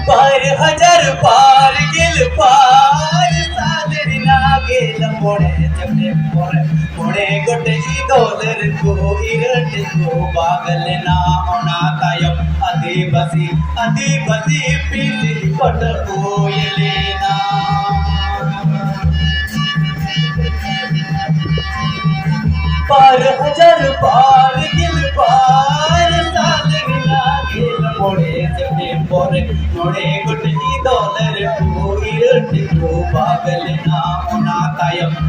पार हजार पार गेल पार सालरी ना गेल मोड़े जबे मोड़े गोटे डॉलर को इरट को बागल ना होना कायम आदिवासी पीसी पट कोयले ना पार हजार पार गेल पार सालरी ना गेल मोड़े जबे मोड़े गुटकी डॉलर को इरट को बागल ना होना कायम